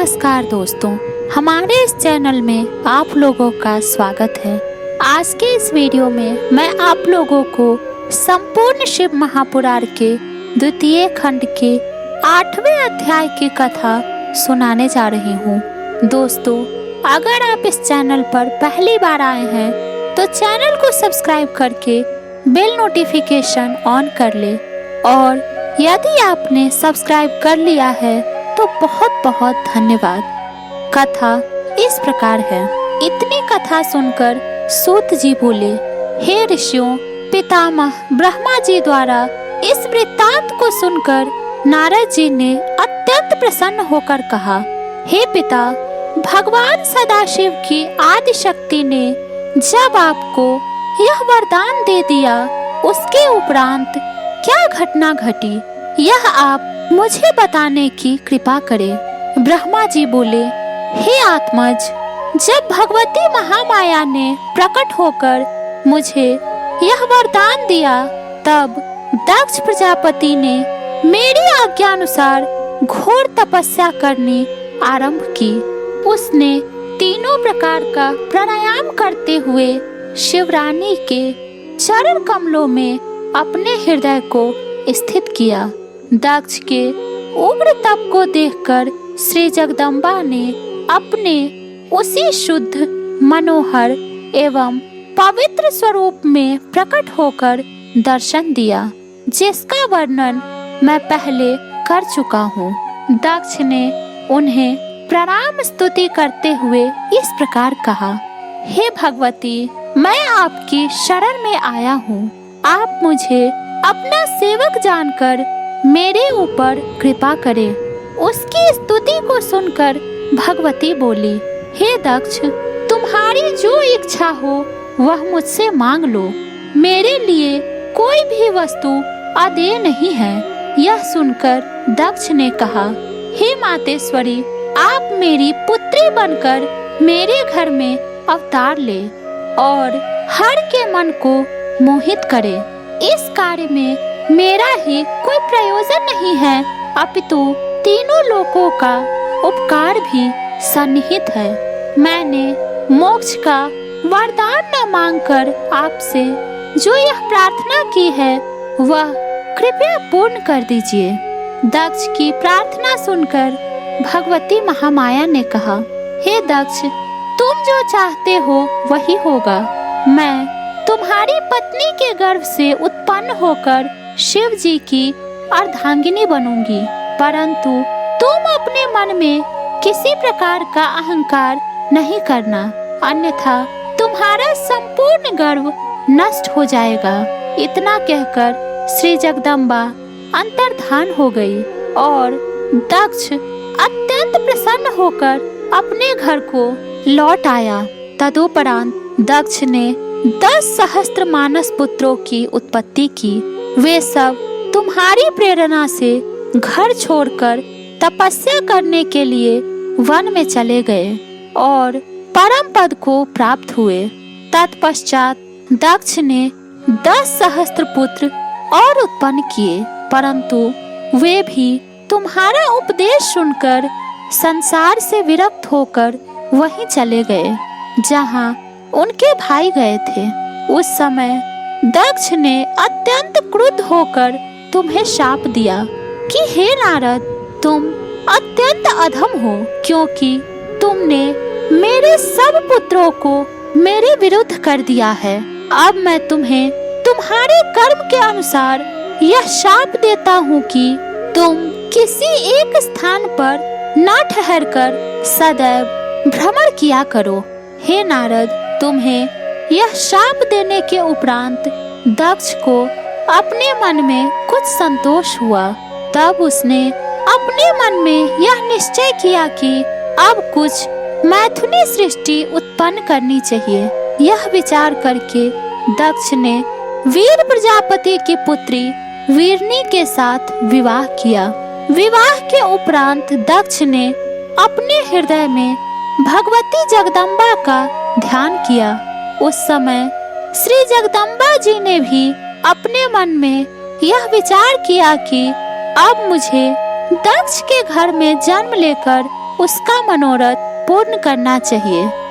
नमस्कार दोस्तों, हमारे इस चैनल में आप लोगों का स्वागत है। आज के इस वीडियो में मैं आप लोगों को संपूर्ण शिव महापुराण के द्वितीय खंड के 8वें अध्याय की कथा सुनाने जा रही हूँ। दोस्तों, अगर आप इस चैनल पर पहली बार आए हैं तो चैनल को सब्सक्राइब करके बेल नोटिफिकेशन ऑन कर ले, और यदि आपने सब्सक्राइब कर लिया है तो बहुत बहुत धन्यवाद। कथा इस प्रकार है। इतनी कथा सुनकर सूत जी बोले, हे ऋषियों, पितामह ब्रह्मा जी द्वारा इस वृत्तांत को सुनकर नारद जी ने अत्यंत प्रसन्न होकर कहा, हे पिता, भगवान सदाशिव की आदि शक्ति ने जब आपको यह वरदान दे दिया, उसके उपरांत क्या घटना घटी, यह आप मुझे बताने की कृपा करें। ब्रह्मा जी बोले, हे आत्मज, जब भगवती महामाया ने प्रकट होकर मुझे यह वरदान दिया, तब दक्ष प्रजापति ने मेरी आज्ञानुसार घोर तपस्या करनी आरंभ की। उसने तीनों प्रकार का प्राणायाम करते हुए शिवरानी के चरण कमलों में अपने हृदय को स्थित किया। दक्ष के उग्र तप को देखकर श्री जगदम्बा ने अपने उसी शुद्ध, मनोहर एवं पवित्र स्वरूप में प्रकट होकर दर्शन दिया, जिसका वर्णन मैं पहले कर चुका हूँ। दक्ष ने उन्हें प्रणाम स्तुति करते हुए इस प्रकार कहा, हे भगवती, मैं आपकी शरण में आया हूँ। आप मुझे अपना सेवक जानकर मेरे ऊपर कृपा करें। उसकी स्तुति को सुनकर भगवती बोली, हे दक्ष, तुम्हारी जो इच्छा हो वह मुझसे मांग लो। मेरे लिए कोई भी वस्तु अदेय नहीं है। यह सुनकर दक्ष ने कहा, हे मातेश्वरी, आप मेरी पुत्री बनकर मेरे घर में अवतार ले और हर के मन को मोहित करे। इस कार्य में मेरा ही कोई प्रयोजन नहीं है, अपितु तीनों लोकों का उपकार भी सन्निहित है। मैंने मोक्ष का वरदान न मांगकर आपसे जो यह प्रार्थना की है, वह कृपया पूर्ण कर दीजिए। दक्ष की प्रार्थना सुनकर भगवती महामाया ने कहा, हे दक्ष, तुम जो चाहते हो वही होगा। मैं तुम्हारी पत्नी के गर्भ से उत्पन्न होकर शिव जी की अर्धांगिनी बनूंगी, परंतु तुम अपने मन में किसी प्रकार का अहंकार नहीं करना, अन्यथा तुम्हारा संपूर्ण गर्व नष्ट हो जाएगा। इतना कहकर श्री जगदम्बा अंतर्धान हो गई और दक्ष अत्यंत प्रसन्न होकर अपने घर को लौट आया। तदुपरांत दक्ष ने 10 सहस्त्र मानस पुत्रों की उत्पत्ति की। वे सब तुम्हारी प्रेरणा से घर छोड़कर तपस्या करने के लिए वन में चले गए और परम पद को प्राप्त हुए। तत्पश्चात दक्ष ने 10 सहस्त्र पुत्र और उत्पन्न किए, परंतु वे भी तुम्हारा उपदेश सुनकर संसार से विरक्त होकर वहीं चले गए जहां उनके भाई गए थे। उस समय दक्ष ने अत्यंत क्रुद्ध होकर तुम्हें शाप दिया कि हे नारद, तुम अत्यंत अधम हो, क्योंकि तुमने मेरे सब पुत्रों को मेरे विरुद्ध कर दिया है। अब मैं तुम्हें तुम्हारे कर्म के अनुसार यह शाप देता हूँ कि तुम किसी एक स्थान पर न ठहरकर सदैव भ्रमण किया करो। हे नारद, तुम्हें यह शाप देने के उपरांत दक्ष को अपने मन में कुछ संतोष हुआ। तब उसने अपने मन में यह निश्चय किया कि अब कुछ मैथुनी सृष्टि उत्पन्न करनी चाहिए। यह विचार करके दक्ष ने वीर प्रजापति की पुत्री वीरनी के साथ विवाह किया। विवाह के उपरांत दक्ष ने अपने हृदय में भगवती जगदम्बा का ध्यान किया। उस समय श्री जगदम्बा जी ने भी अपने मन में यह विचार किया कि अब मुझे दक्ष के घर में जन्म लेकर उसका मनोरथ पूर्ण करना चाहिए।